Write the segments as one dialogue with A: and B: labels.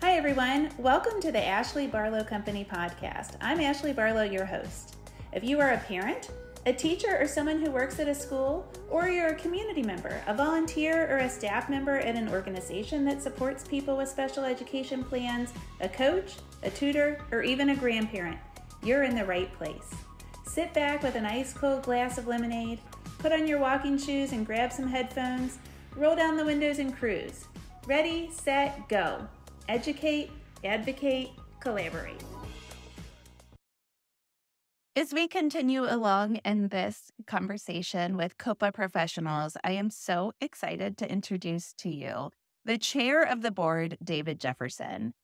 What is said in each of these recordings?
A: Hi, everyone. Welcome to the Ashley Barlow Company podcast. I'm Ashley Barlow, your host. If you are a parent, a teacher, or someone who works at a school, or you're a community member, a volunteer, or a staff member at an organization that supports people with special education plans, a coach, a tutor, or even a grandparent, you're in the right place. Sit back with an ice-cold glass of lemonade, put on your walking shoes and grab some headphones, roll down the windows and cruise. Ready, set, go. Educate, advocate, collaborate.
B: As we continue along in this conversation with COPAA professionals, I am so excited to introduce to you the chair of the board, David Jefferson.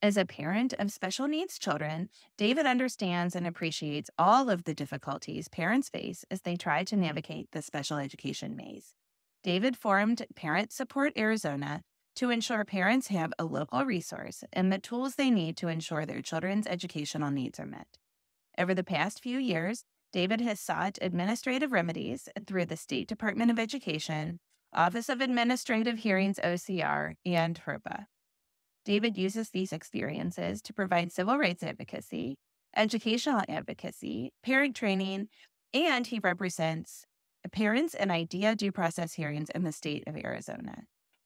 B: As a parent of special needs children, David understands and appreciates all of the difficulties parents face as they try to navigate the special education maze. David formed Parent Support Arizona to ensure parents have a local resource and the tools they need to ensure their children's educational needs are met. Over the past few years, David has sought administrative remedies through the State Department of Education, Office of Administrative Hearings OCR, and FERPA. David uses these experiences to provide civil rights advocacy, educational advocacy, parent training, and he represents parents in IDEA due process hearings in the state of Arizona.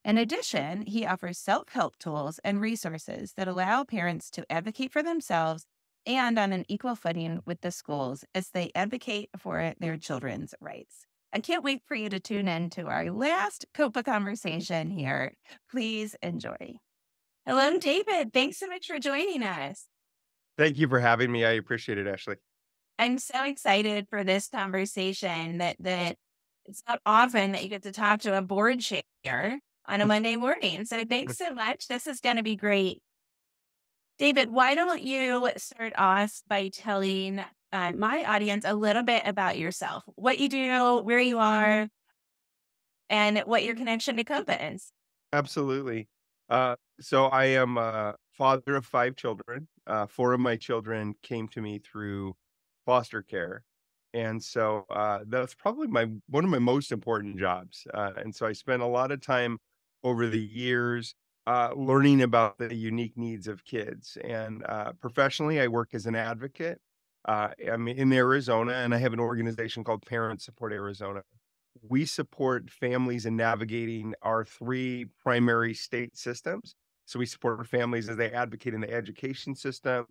B: In addition, he offers self-help tools and resources that allow parents to advocate for themselves and on an equal footing with the schools as they advocate for their children's rights. I can't wait for you to tune in to our last COPAA conversation here. Please enjoy. Hello, David. Thanks so much for joining us.
C: Thank you for having me. I appreciate it, Ashley.
B: I'm so excited for this conversation that it's not often that you get to talk to a board chair on a Monday morning. So thanks so much. This is going to be great. David, why don't you start off by telling my audience a little bit about yourself, what you do, where you are, and what your connection to COPAA is.
C: Absolutely. So I am a father of 5 children. 4 of my children came to me through foster care. And so that's probably one of my most important jobs. And so I spent a lot of time over the years learning about the unique needs of kids. And professionally, I work as an advocate. I'm in Arizona, and I have an organization called Parent Support Arizona. We support families in navigating our 3 primary state systems. So we support families as they advocate in the education system,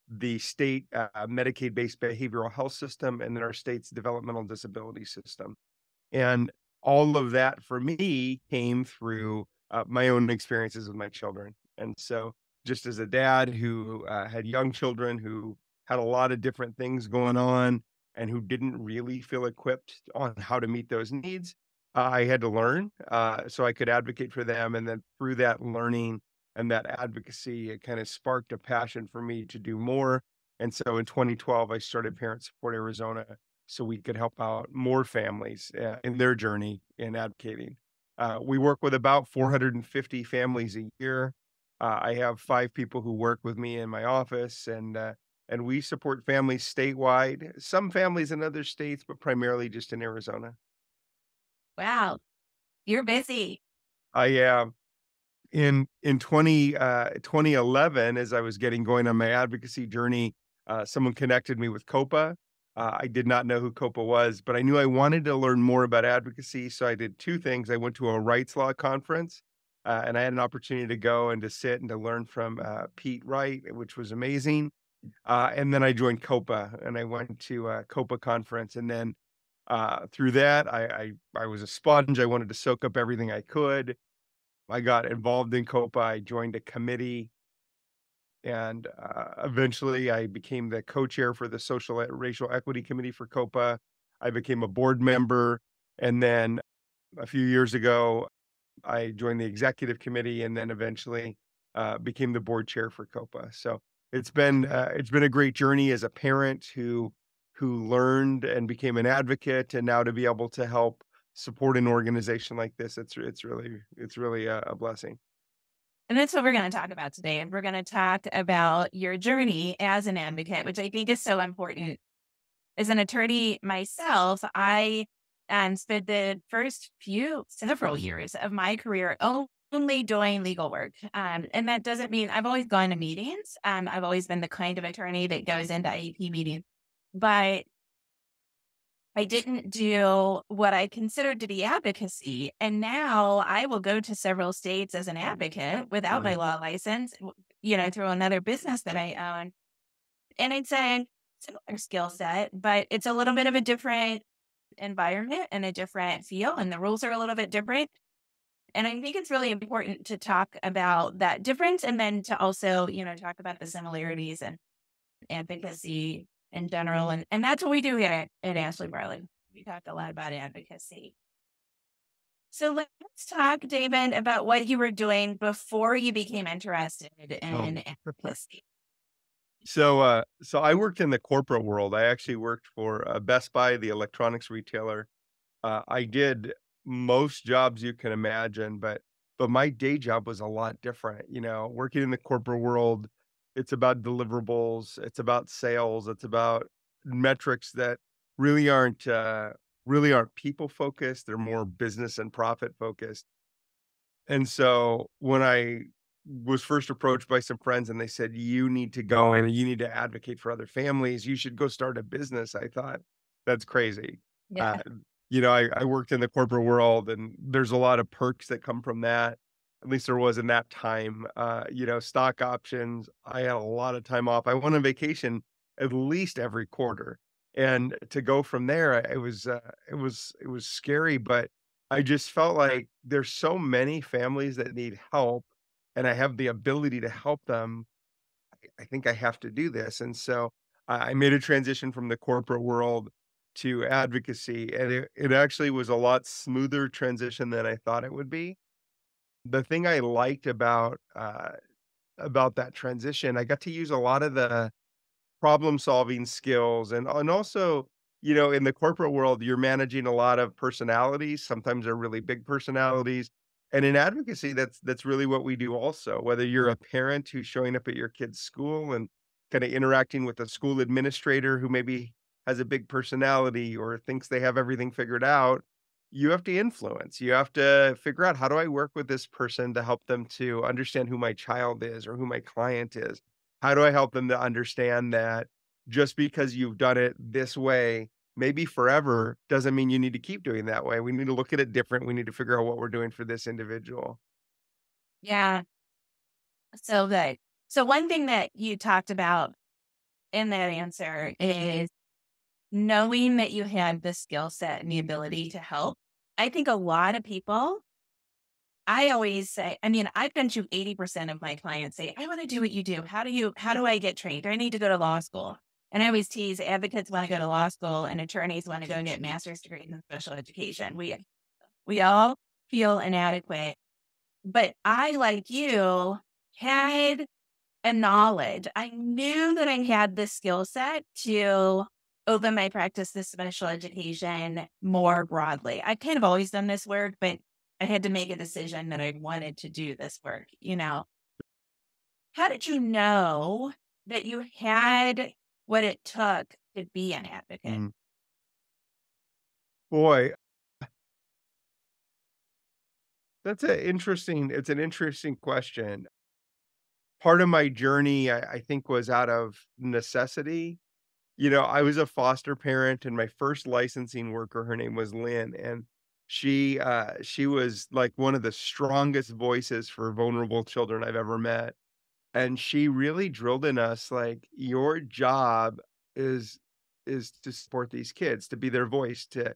C: the state Medicaid-based behavioral health system, and then our state's developmental disability system. And all of that for me came through my own experiences with my children. And so just as a dad who had young children who had a lot of different things going on and who didn't really feel equipped on how to meet those needs, I had to learn so I could advocate for them. And then through that learning and that advocacy, it kind of sparked a passion for me to do more. And so in 2012, I started Parent Support Arizona so we could help out more families in their journey in advocating. We work with about 450 families a year. I have 5 people who work with me in my office, and we support families statewide, some families in other states, but primarily just in Arizona.
B: Wow, you're busy.
C: I am. In 2011, as I was getting going on my advocacy journey, someone connected me with COPAA. I did not know who COPAA was, but I knew I wanted to learn more about advocacy. So I did 2 things. I went to a rights law conference, and I had an opportunity to go and to sit and to learn from Pete Wright, which was amazing. And then I joined COPAA, and I went to a COPAA conference. And then through that, I was a sponge. I wanted to soak up everything I could. I got involved in COPAA. I joined a committee, and eventually I became the co-chair for the Social Racial Equity Committee for COPAA. I became a board member, and then a few years ago, I joined the executive committee, and then eventually became the board chair for COPAA. So it's been a great journey as a parent who learned and became an advocate, and now to be able to help support an organization like this, it's really a blessing.
B: And that's what we're going to talk about today. And we're going to talk about your journey as an advocate, which I think is so important. As an attorney myself, I spent the first several years of my career only doing legal work. And that doesn't mean I've always gone to meetings. I've always been the kind of attorney that goes into IEP meetings, but I didn't do what I considered to be advocacy. And now I will go to several states as an advocate without my law license, through another business that I own. And I'd say similar skill set, but it's a little bit of a different environment and a different feel, and the rules are a little bit different. And I think it's really important to talk about that difference and then to also, talk about the similarities and advocacy in general. And that's what we do here at Ashley Barlow. We talk a lot about advocacy. So let's talk, David, about what you were doing before you became interested
C: Oh.
B: in advocacy.
C: So I worked in the corporate world. I actually worked for Best Buy, the electronics retailer. I did most jobs you can imagine, but my day job was a lot different. Working in the corporate world, it's about deliverables, it's about sales, it's about metrics that really aren't people focused. They're more business and profit focused. And so when I was first approached by some friends and they said, "You need to go and you need to advocate for other families. You should go start a business." I thought, "That's crazy."
B: Yeah.
C: Uh, I worked in the corporate world and there's a lot of perks that come from that. At least there was in that time. Stock options. I had a lot of time off. I went on vacation at least every quarter. And to go from there, it was scary, but I just felt like there's so many families that need help, and I have the ability to help them. I think I have to do this. And so I made a transition from the corporate world to advocacy, and it actually was a lot smoother transition than I thought it would be. The thing I liked about that transition, I got to use a lot of the problem solving skills and also, in the corporate world, you're managing a lot of personalities. Sometimes they're really big personalities. And in advocacy, that's really what we do also. Whether you're a parent who's showing up at your kid's school and kind of interacting with a school administrator who maybe has a big personality or thinks they have everything figured out, you have to influence. You have to figure out, how do I work with this person to help them to understand who my child is or who my client is? How do I help them to understand that just because you've done it this way, maybe forever, doesn't mean you need to keep doing that way. We need to look at it different. We need to figure out what we're doing for this individual.
B: Yeah. So good. So one thing that you talked about in that answer is knowing that you had the skill set and the ability to help. I think a lot of people, I always say, I've been to 80% of my clients say, I want to do what you do. How do I get trained? Do I need to go to law school? And I always tease advocates want to go to law school and attorneys want to go and get master's degrees in special education. We all feel inadequate, but I, like you, had a knowledge. I knew that I had the skill set to open my practice to special education more broadly. I kind of always done this work, but I had to make a decision that I wanted to do this work. How did you know that you had what it took to be an advocate?
C: Mm. Boy, it's an interesting question. Part of my journey, I think, was out of necessity. I was a foster parent and my first licensing worker, her name was Lynn, and she was like one of the strongest voices for vulnerable children I've ever met. And she really drilled in us like, your job is is to support these kids, to be their voice, to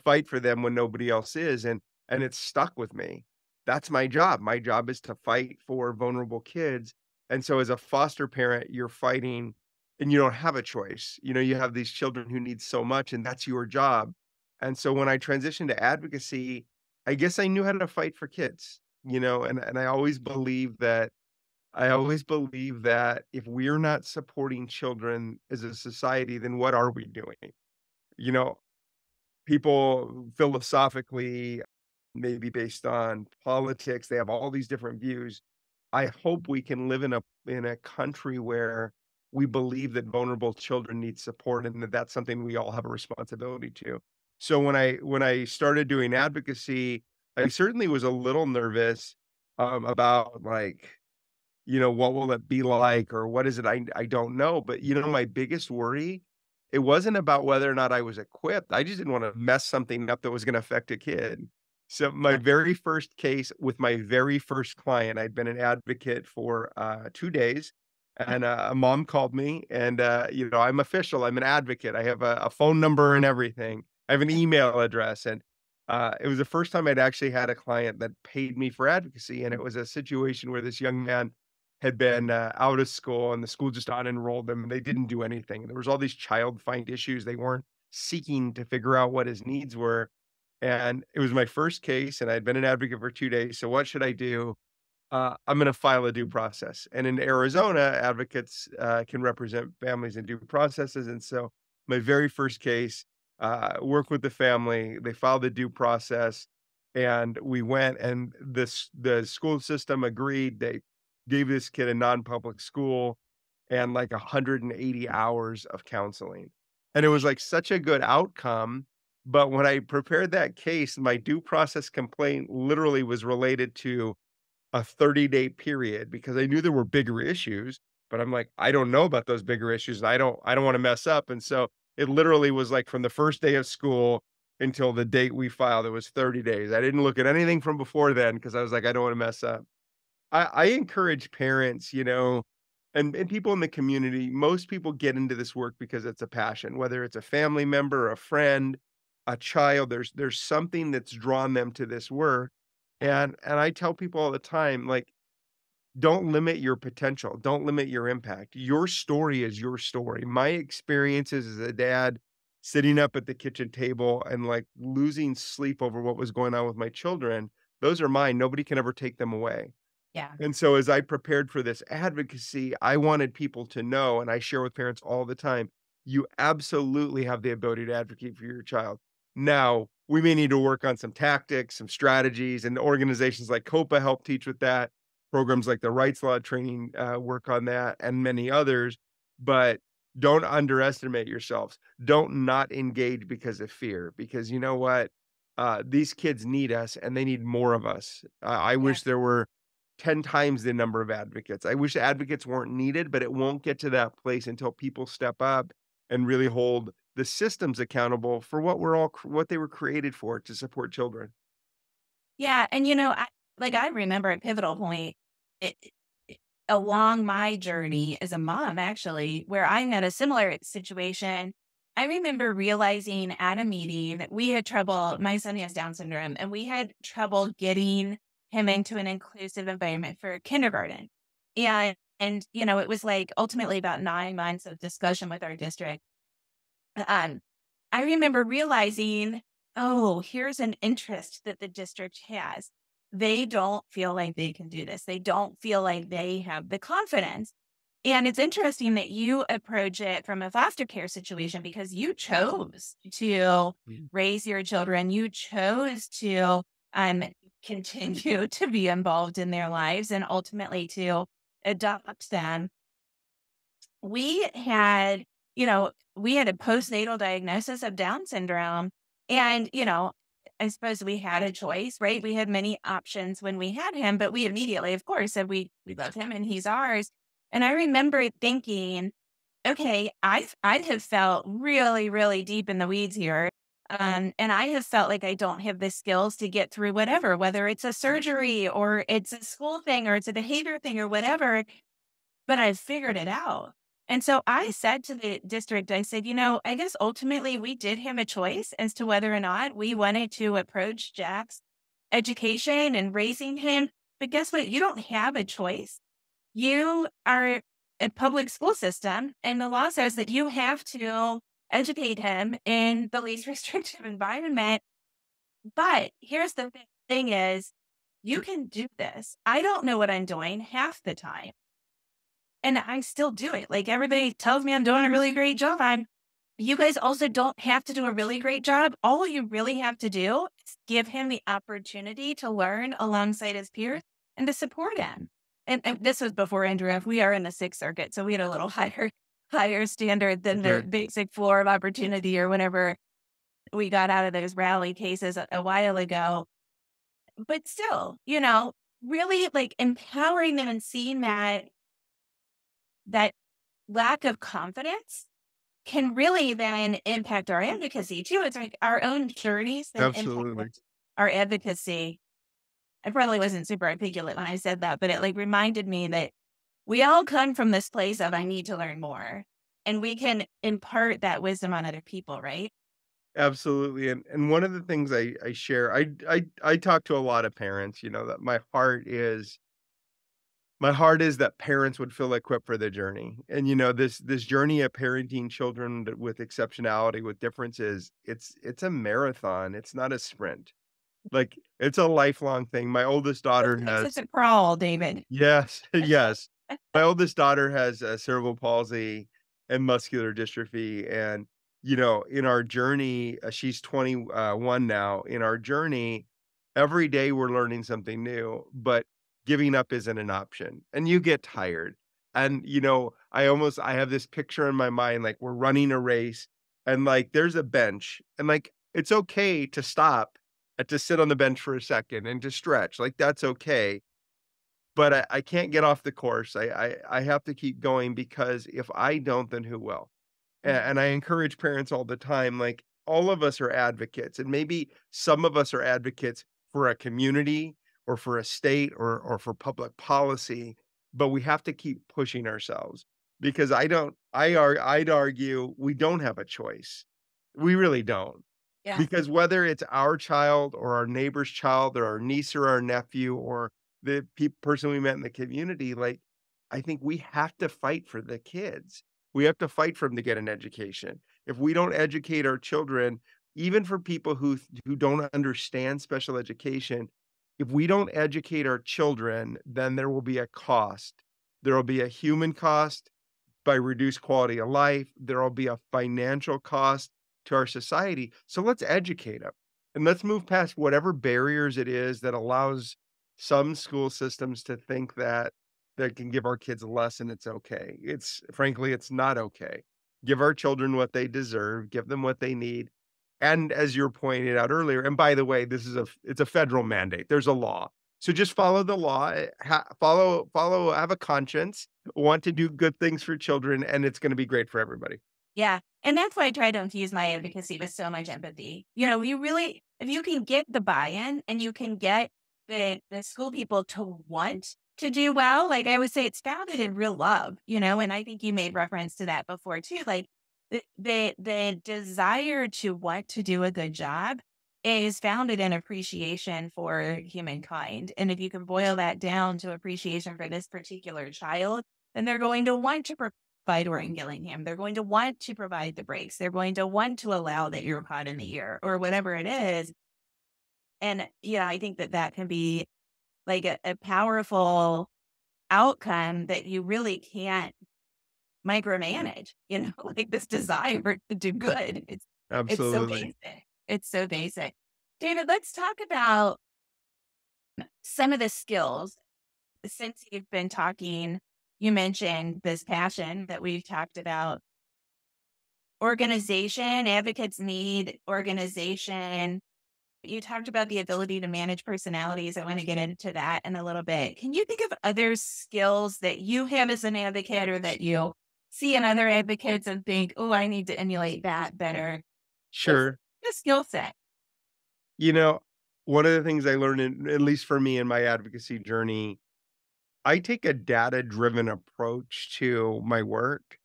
C: fight for them when nobody else is. And it's stuck with me. That's my job. My job is to fight for vulnerable kids. And so as a foster parent, you're fighting and you don't have a choice. You have these children who need so much, and that's your job. And so when I transitioned to advocacy, I guess I knew how to fight for kids, and I always believe that if we're not supporting children as a society, then what are we doing? You know, People philosophically, maybe based on politics, they have all these different views. I hope we can live in a country where we believe that vulnerable children need support and that that's something we all have a responsibility to. So when I started doing advocacy, I certainly was a little nervous, about like, what will it be like or what is it? I don't know. But my biggest worry, it wasn't about whether or not I was equipped. I just didn't want to mess something up that was going to affect a kid. So my very first case with my very first client, I'd been an advocate for 2 days. And a mom called me, and I'm official. I'm an advocate. I have a phone number and everything. I have an email address, and it was the first time I'd actually had a client that paid me for advocacy, and it was a situation where this young man had been, out of school, and the school just unenrolled him, and they didn't do anything. There was all these child find issues. They weren't seeking to figure out what his needs were, and it was my first case, and I'd been an advocate for 2 days, so what should I do? I'm gonna file a due process, and in Arizona, advocates, can represent families in due processes, and so my very first case, worked with the family, they filed a due process, and we went, and the school system agreed. They gave this kid a non-public school and, like, 180 hours of counseling, and it was, like, such a good outcome, but when I prepared that case, my due process complaint literally was related to a 30-day period because I knew there were bigger issues, but I'm like, I don't know about those bigger issues, and I don't wanna mess up, and so it literally was, like, from the first day of school until the date we filed, it was 30 days. I didn't look at anything from before then because I was like, "I don't wanna mess up." I encourage parents, and people in the community. Most people get into this work because it's a passion, whether it's a family member, a friend, a child. There's something that's drawn them to this work, and I tell people all the time, like, don't limit your potential. Don't limit your impact. Your story is your story. My experiences as a dad sitting up at the kitchen table and like losing sleep over what was going on with my children, those are mine. Nobody can ever take them away.
B: Yeah.
C: And so as I prepared for this advocacy, I wanted people to know, and I share with parents all the time, you absolutely have the ability to advocate for your child. Now, we may need to work on some tactics, some strategies, and organizations like COPAA help teach with that. Programs like the Rights Law training work on that, and many others. But don't underestimate yourselves. Don't not engage because of fear, because you know what? These kids need us, and they need more of us. I
B: Yeah.
C: wish there were 10 times the number of advocates. I wish advocates weren't needed, but it won't get to that place until people step up and really hold the systems accountable for what they were created for, to support children.
B: Yeah. And, I remember a pivotal point it, along my journey as a mom, actually, where I had a similar situation. I remember realizing at a meeting that we had trouble. My son has Down syndrome, and we had trouble getting him into an inclusive environment for kindergarten. And it was like ultimately about 9 months of discussion with our district. Um, I remember realizing, oh, here's an interest that the district has. They don't feel like they can do this. They don't feel like they have the confidence. And it's interesting that you approach it from a foster care situation because you chose to
C: Mm.
B: raise your children. You chose to um, continue to be involved in their lives and ultimately to adopt them. We had, we had a postnatal diagnosis of Down syndrome. And, I suppose we had a choice, right? We had many options when we had him, but we immediately, of course, said we love him and he's ours. And I remember thinking, okay, I have felt really, really deep in the weeds here. And I have felt like I don't have the skills to get through whatever, whether it's a surgery or it's a school thing or it's a behavior thing or whatever, but I figured it out. And so I said to the district, I said, I guess ultimately we did have a choice as to whether or not we wanted to approach Jack's education and raising him. But guess what? You don't have a choice. You are a public school system, and the law says that you have to educate him in the least restrictive environment. But here's the thing is, you can do this. I don't know what I'm doing half the time. And I still do it. Like everybody tells me I'm doing a really great job. You guys also don't have to do a really great job. All you really have to do is give him the opportunity to learn alongside his peers and to support him. And this was before Andrew. We are in the Sixth Circuit, so we had a little higher standard than the
C: Sure.
B: basic floor of opportunity or whenever we got out of those rally cases a while ago. But still, really like empowering them and seeing that lack of confidence can really then impact our advocacy too. It's like our own journeys then
C: Absolutely.
B: impact our advocacy. I probably wasn't super articulate when I said that, but it like reminded me that we all come from this place of I need to learn more. And we can impart that wisdom on other people, right?
C: Absolutely, and one of the things I share, I talk to a lot of parents, that my heart is that parents would feel equipped for the journey. And this journey of parenting children with exceptionality, with differences, it's a marathon. It's not a sprint. Like it's a lifelong thing. My oldest
B: It
C: daughter
B: takes us
C: has
B: a crawl, David.
C: Yes, yes. My oldest daughter has cerebral palsy and muscular dystrophy, and in our journey, she's 21 now. In our journey, every day we're learning something new, but giving up isn't an option, and you get tired. And I have this picture in my mind, like we're running a race, and like there's a bench, and like it's okay to stop and to sit on the bench for a second and to stretch, like that's okay, but I can't get off the course. I have to keep going because if I don't, then who will? And I encourage parents all the time, like all of us are advocates, and maybe some of us are advocates for a community or for a state or for public policy, but we have to keep pushing ourselves because I'd argue we don't have a choice. We really don't.
B: Yeah.
C: Because whether it's our child or our neighbor's child or our niece or our nephew or the person we met in the community, like, I think we have to fight for the kids. We have to fight for them to get an education. If we don't educate our children, even for people who don't understand special education, if we don't educate our children, then there will be a cost. There will be a human cost by reduced quality of life. There will be a financial cost to our society. So let's educate them and let's move past whatever barriers it is that allows some school systems to think that they can give our kids less and it's okay. It's frankly, it's not okay. Give our children what they deserve, give them what they need. And as you're pointed out earlier, and by the way, it's a federal mandate. There's a law. So just follow the law, follow, have a conscience, want to do good things for children, and it's going to be great for everybody.
B: Yeah. And that's why I try to infuse my advocacy with so much empathy. You really, if you can get the buy-in and you can get the school people to want to do well, like I would say it's founded in real love, and I think you made reference to that before too. Like the desire to want to do a good job is founded in appreciation for humankind. And if you can boil that down to appreciation for this particular child, then they're going to want to by Dorian Gillingham. They're going to want to provide the breaks. They're going to want to allow the ear pod in the ear or whatever it is. And yeah, I think that can be like a powerful outcome that you really can't micromanage, like this desire to do good. It's so
C: Absolutely.
B: basic. It's so basic. David, let's talk about some of the skills. Since you've been talking, you mentioned this passion that we've talked about. Organization, advocates need organization. You talked about the ability to manage personalities. I want to get into that in a little bit. Can you think of other skills that you have as an advocate or that you see in other advocates and think, oh, I need to emulate that better? Just
C: Sure.
B: a skill set.
C: You know, one of the things I learned at least for me in my advocacy journey, I take a data-driven approach to my work.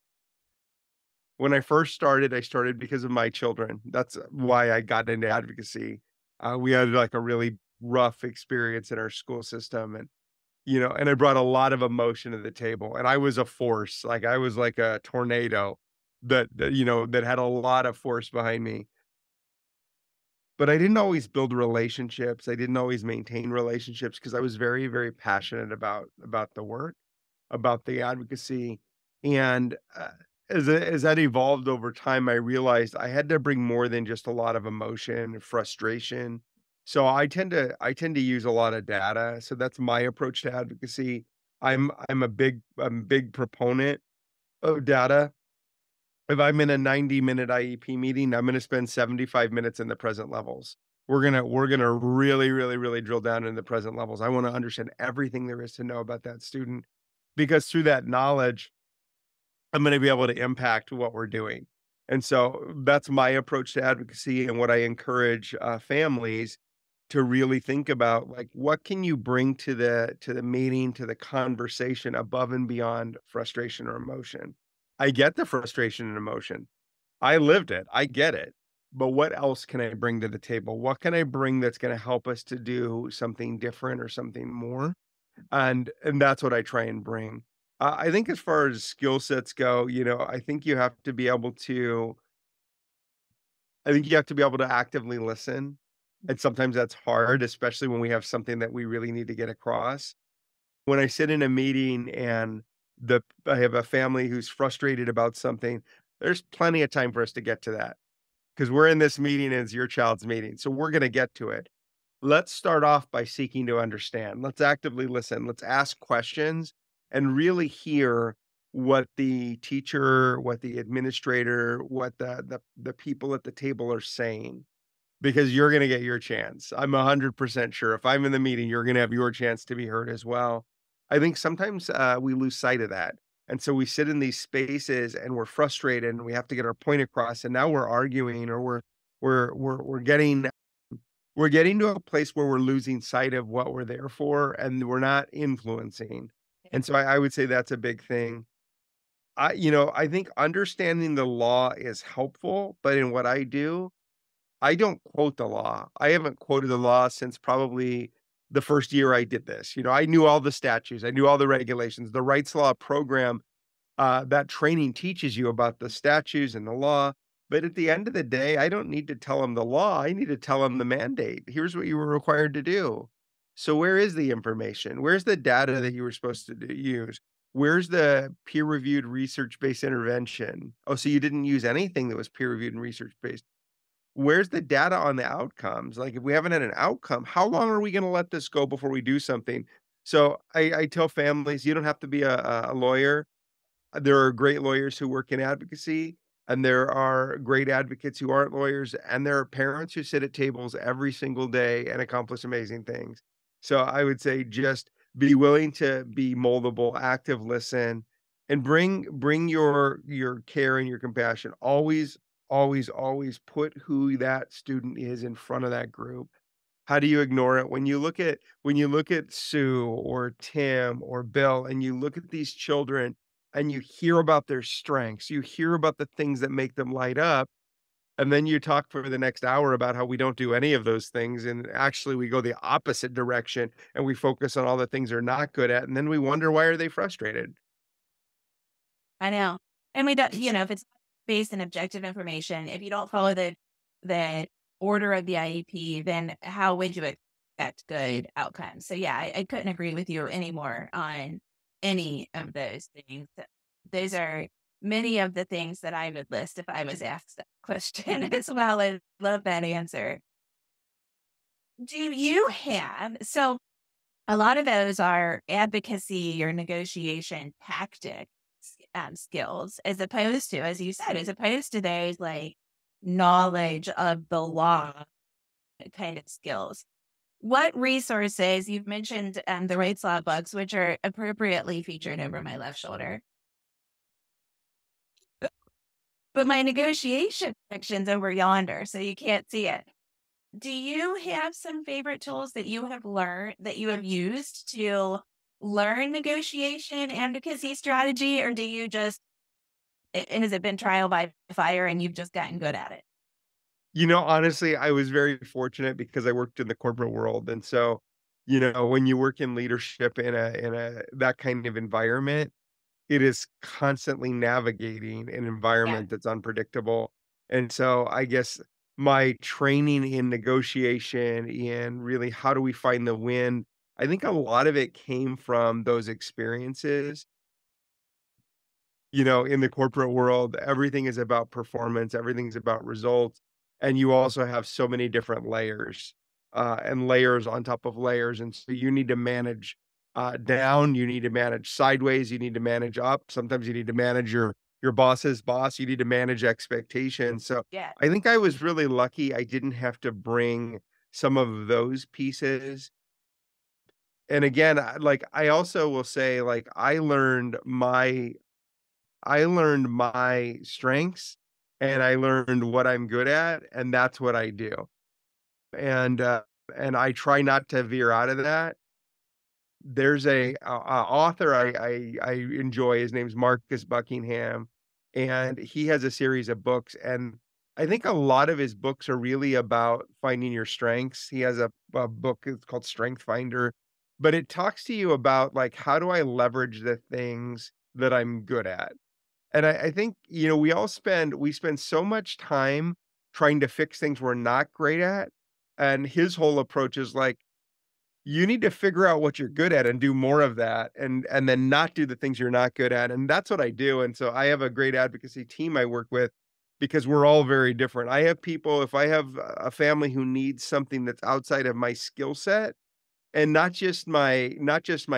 C: When I started because of my children. That's why I got into advocacy. We had like a really rough experience in our school system and I brought a lot of emotion to the table and I was a force. Like I was like a tornado that had a lot of force behind me. But I didn't always build relationships. I didn't always maintain relationships because I was very, very passionate about the work, about the advocacy, and, as that evolved over time, I realized I had to bring more than just a lot of emotion and frustration. So I tend to use a lot of data, so that's my approach to advocacy. I'm a big proponent of data. If I'm in a 90-minute IEP meeting, I'm gonna spend 75 minutes in the present levels. we're gonna really, really, really drill down into the present levels. I want to understand everything there is to know about that student because through that knowledge, I'm gonna be able to impact what we're doing. And so that's my approach to advocacy and what I encourage families to really think about, like, what can you bring to the meeting, to the conversation above and beyond frustration or emotion? I get the frustration and emotion. I lived it. I get it. But what else can I bring to the table? What can I bring that's going to help us to do something different or something more? And that's what I try and bring. I think as far as skill sets go, I think you have to be able to I think you have to be able to actively listen. And sometimes that's hard, especially when we have something that we really need to get across. When I sit in a meeting and I have a family who's frustrated about something, there's plenty of time for us to get to that because we're in this meeting and it's your child's meeting. So we're going to get to it. Let's start off by seeking to understand. Let's actively listen. Let's ask questions and really hear what the teacher, what the administrator, what the people at the table are saying because you're going to get your chance. I'm 100% sure if I'm in the meeting, you're going to have your chance to be heard as well. I think sometimes we lose sight of that. And so we sit in these spaces and we're frustrated and we have to get our point across and now we're arguing or we're getting to a place where we're losing sight of what we're there for and we're not influencing. And so I would say that's a big thing. I think understanding the law is helpful, but in what I do, I don't quote the law. I haven't quoted the law since probably the first year I did this. I knew all the statutes, I knew all the regulations. The rights law program, that training teaches you about the statutes and the law. But at the end of the day, I don't need to tell them the law. I need to tell them the mandate. Here's what you were required to do. So where is the information? Where's the data that you were supposed to use? Where's the peer reviewed research based intervention? Oh, so you didn't use anything that was peer reviewed and research based. Where's the data on the outcomes? Like, if we haven't had an outcome, how long are we gonna let this go before we do something? So I tell families, you don't have to be a lawyer. There are great lawyers who work in advocacy, and there are great advocates who aren't lawyers, and there are parents who sit at tables every single day and accomplish amazing things. So I would say just be willing to be moldable, active listen, and bring your care and your compassion. Always, always, always put who that student is in front of that group. How do you ignore it? When you look at Sue or Tim or Bill and you look at these children and you hear about their strengths, you hear about the things that make them light up, and then you talk for the next hour about how we don't do any of those things, and actually we go the opposite direction and we focus on all the things they're not good at, and then we wonder why are they frustrated?
B: I know. And we don't, if it's based on objective information, if you don't follow the order of the IEP, then how would you expect good outcomes? So yeah, I couldn't agree with you anymore on any of those things. Those are many of the things that I would list if I was asked that question as well. I love that answer. Do you have, so a lot of those are advocacy or negotiation tactics skills, as opposed to, as you said, as opposed to those like knowledge of the law kind of skills. What resources, you've mentioned the rights law books, which are appropriately featured over my left shoulder, but my negotiation section's over yonder, so you can't see it. Do you have some favorite tools that you have learned, that you have used to learn negotiation advocacy strategy, or do you just, and has it been trial by fire and you've just gotten good at it?
C: Honestly, I was very fortunate because I worked in the corporate world, and so, when you work in leadership in a that kind of environment, it is constantly navigating an
B: Yeah.
C: environment that's unpredictable, and so I guess my training in negotiation, in really how do we find the win, I think a lot of it came from those experiences. In the corporate world, everything is about performance, everything's about results, and you also have so many different layers, and layers on top of layers, and so you need to manage, down, you need to manage sideways, you need to manage up, sometimes you need to manage your boss's boss, you need to manage expectations, so
B: Yeah.
C: I think I was really lucky I didn't have to bring some of those pieces. And again, I also will say, like, I learned my strengths and I learned what I'm good at, and that's what I do. And, and I try not to veer out of that. There's a author I enjoy, his name's Marcus Buckingham, and he has a series of books, and I think a lot of his books are really about finding your strengths. He has a book, it's called Strength Finder, but it talks to you about, like, how do I leverage the things that I'm good at? And I think, we spend so much time trying to fix things we're not great at, and his whole approach is like, you need to figure out what you're good at and do more of that, and then not do the things you're not good at, and that's what I do. And so I have a great advocacy team I work with because we're all very different. I have people, if I have a family who needs something that's outside of my skill set, and not just my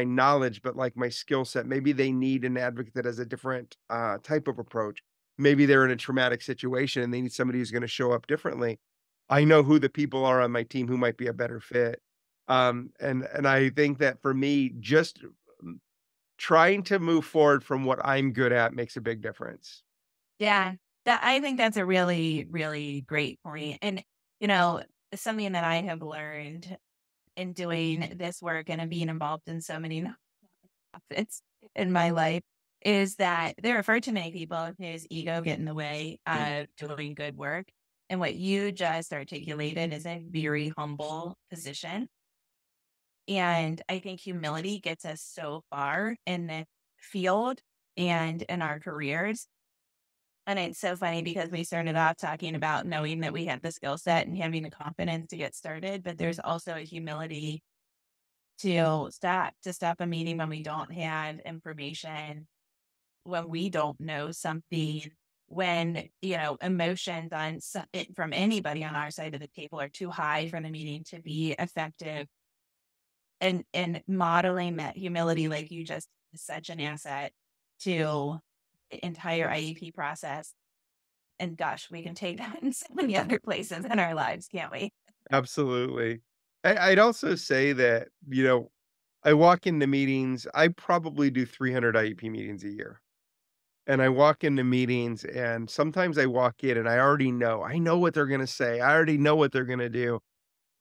C: knowledge, but, like, my skill set. Maybe they need an advocate that has a different, type of approach. Maybe they're in a traumatic situation and they need somebody who's gonna show up differently. I know who the people are on my team who might be a better fit. And I think that for me, just, mm, trying to move forward from what I'm good at makes a big difference.
B: Yeah, that I think that's a really, really great point. And, you know, something that I have learned in doing this work and in being involved in so many nonprofits in my life is that there are far too many people whose ego get in the way of doing good work. And what you just articulated is a very humble position. And I think humility gets us so far in the field and in our careers. And it's so funny because we started off talking about knowing that we had the skill set and having the confidence to get started, but there's also a humility to stop a meeting when we don't have information, when we don't know something, when, emotions from anybody on our side of the table are too high for the meeting to be effective. And modeling that humility, like you just, is such an asset to the entire IEP process. And gosh, we can take that in so many other places in our lives, can't we?
C: Absolutely. I'd also say that, I walk into meetings, I probably do 300 IEP meetings a year. And I walk into meetings and sometimes I walk in and I know what they're gonna say. I already know what they're gonna do.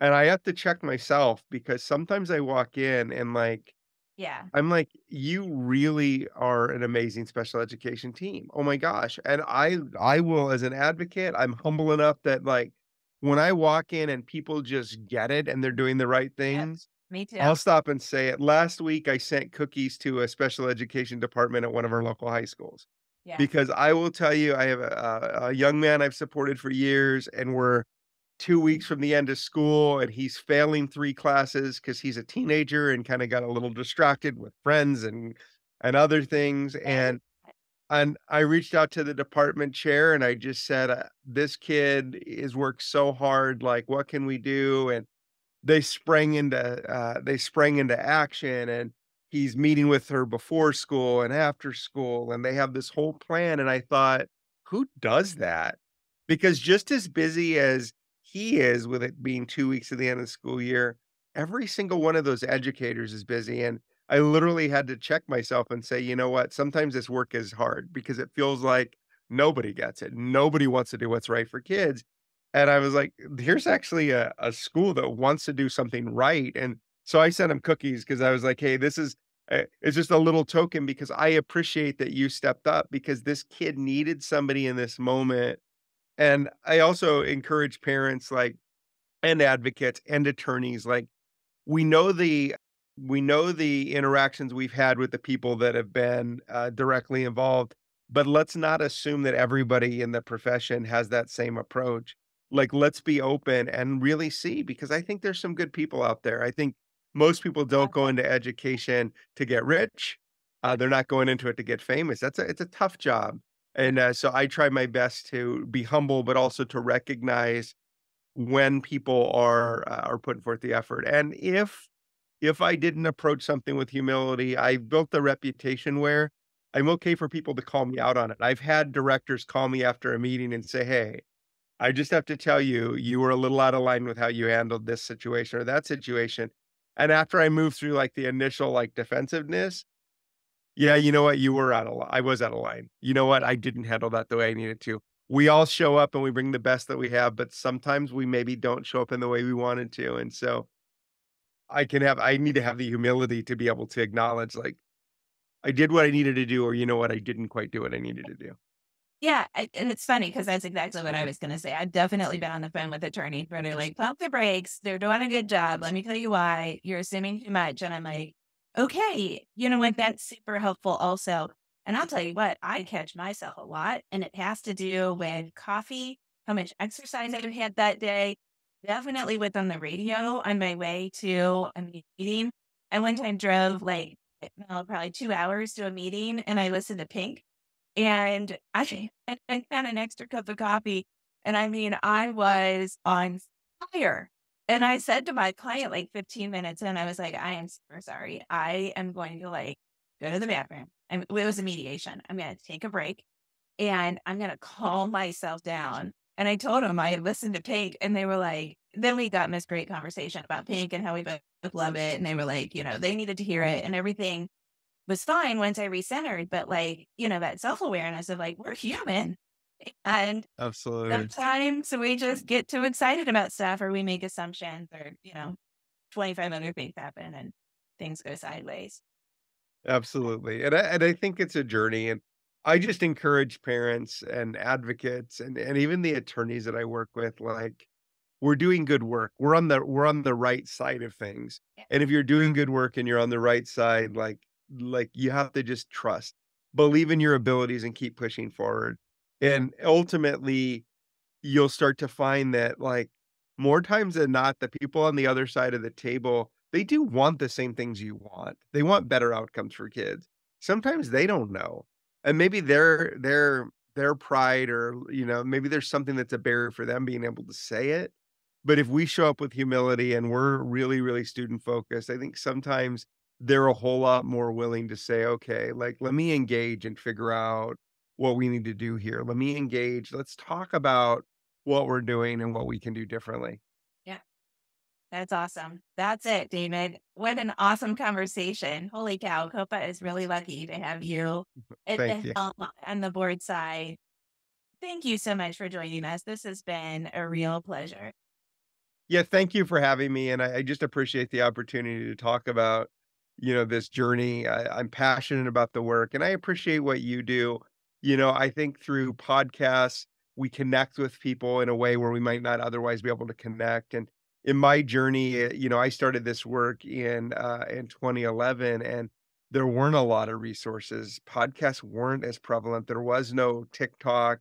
C: And I have to check myself because sometimes I walk in and, like,
B: Yeah.
C: I'm like, "You really are an amazing special education team. Oh my gosh." And I will, as an advocate, I'm humble enough that, like, when I walk in and people just get it and they're doing the right
B: Yep.
C: things,
B: Me too.
C: I'll stop and say it. Last week, I sent cookies to a special education department at one of our local high schools
B: Yeah.
C: because I will tell you, I have a young man I've supported for years, and we're 2 weeks from the end of school, and he's failing 3 classes because he's a teenager and kinda got a little distracted with friends and other things,
B: Okay.
C: and I reached out to the department chair, and I just said, "This kid is worked so hard, like, what can we do?" And they sprang into action, and he's meeting with her before school and after school, and they have this whole plan, and I thought, "Who does that?" Because just as busy as he is with it being 2 weeks to the end of the school year, every single one of those educators is busy, and I literally had to check myself and say, "You know what? Sometimes this work is hard because it feels like nobody gets it. Nobody wants to do what's right for kids." And I was like, "Here's actually a school that wants to do something right." And so I sent him cookies because I was like, "Hey, this is it's just a little token because I appreciate that you stepped up because this kid needed somebody in this moment." And I also encourage parents, like, and advocates and attorneys, like, we know the we know the interactions we've had with the people that have been, directly involved, but let's not assume that everybody in the profession has that same approach. Like, let's be open and really see, because I think there's some good people out there. I think most people don't go into education to get rich. They're not going into it to get famous. It's a tough job. And, so I try my best to be humble, but also to recognize when people are putting forth the effort. And if I didn't approach something with humility, I've built a reputation where I'm okay for people to call me out on it. I've had directors call me after a meeting and say, "Hey, I just have to tell you, you were a little out of line with how you handled this situation or that situation. And after I moved through like the initial like defensiveness, yeah, you know what? You were out of line. I was out of line. You know what? I didn't handle that the way I needed to. We all show up and we bring the best that we have, but sometimes we maybe don't show up in the way we wanted to. And so I need to have the humility to be able to acknowledge like I did what I needed to do, or you know what? I didn't quite do what I needed to do.
B: Yeah, and it's funny because that's exactly what I was gonna say. I've definitely been on the phone with attorneys where they're like, "Pump the brakes. They're doing a good job. Let me tell you why. You're assuming too much." And I'm like, "Okay." Like, that's super helpful also. And I'll tell you what, I catch myself a lot, and it has to do with coffee, how much exercise I've had that day, definitely with on the radio on my way to a meeting. I one time drove, like, probably 2 hours to a meeting, and I listened to Pink. And I had an extra cup of coffee, and I mean, I was on fire. And I said to my client, like, 15 minutes in, I was like, "I am super sorry. I am going to, like, go to the bathroom." And it was a mediation. I'm gonna take a break, and I'm gonna calm myself down. And I told them I had listened to Pink, and they were like then we got in this great conversation about Pink and how we both love it, and they were like, they needed to hear it and everything was fine once I recentered, but, like, that self-awareness of, like, we're human, and
C: Absolutely.
B: sometimes we just get too excited about stuff or we make assumptions or, 25 other things happen and things go sideways.
C: Absolutely. And I think it's a journey, and I just encourage parents and advocates and even the attorneys that I work with, like, we're doing good work. We're on the right side of things.
B: Yeah,
C: And if you're doing good work and you're on the right side, like you have to just trust, believe in your abilities and keep pushing forward. And ultimately, you'll start to find that, like, more times than not, the people on the other side of the table, they do want the same things you want. They want better outcomes for kids. Sometimes they don't know. And maybe their pride or, maybe there's something that's a barrier for them being able to say it. But if we show up with humility and we're really, really student focused, I think sometimes they're a whole lot more willing to say, okay, like, let me engage and figure out what we need to do here. Let me engage. Let's talk about what we're doing and what we can do differently.
B: yeah, that's awesome. That's it, David. What an awesome conversation. Holy cow, COPA is really lucky to have you at
C: Thank
B: the
C: you.
B: helm on the board side. Thank you so much for joining us. This has been a real pleasure.
C: Yeah, thank you for having me, and I just appreciate the opportunity to talk about, this journey. I'm passionate about the work, and I appreciate what you do. I think through podcasts, we connect with people in a way where we might not otherwise be able to connect. And in my journey, I started this work in 2011, and there weren't a lot of resources. Podcasts weren't as prevalent. There was no TikTok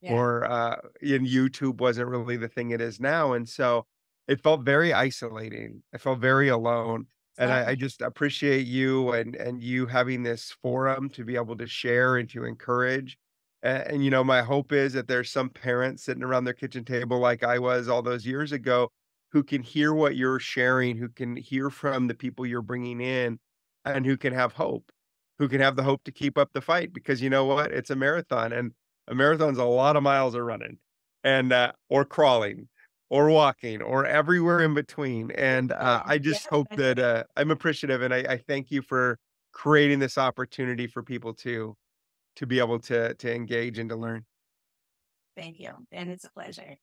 B: Yeah,
C: or and YouTube wasn't really the thing it is now. And so it felt very isolating. I felt very alone. And I
B: exactly.
C: just appreciate you and you having this forum to be able to share and to encourage. And my hope is that there's some parents sitting around their kitchen table like I was all those years ago who can hear what you're sharing, who can hear from the people you're bringing in, and who can have hope, who can have the hope to keep up the fight. Because you know what? It's a marathon, and a marathon's a lot of miles of running and or crawling or walking or everywhere in between. And I
B: Yeah,
C: just hope
B: that's
C: that I'm appreciative, and I thank you for creating this opportunity for people to be able to engage and to learn.
B: thank you. And it's a pleasure.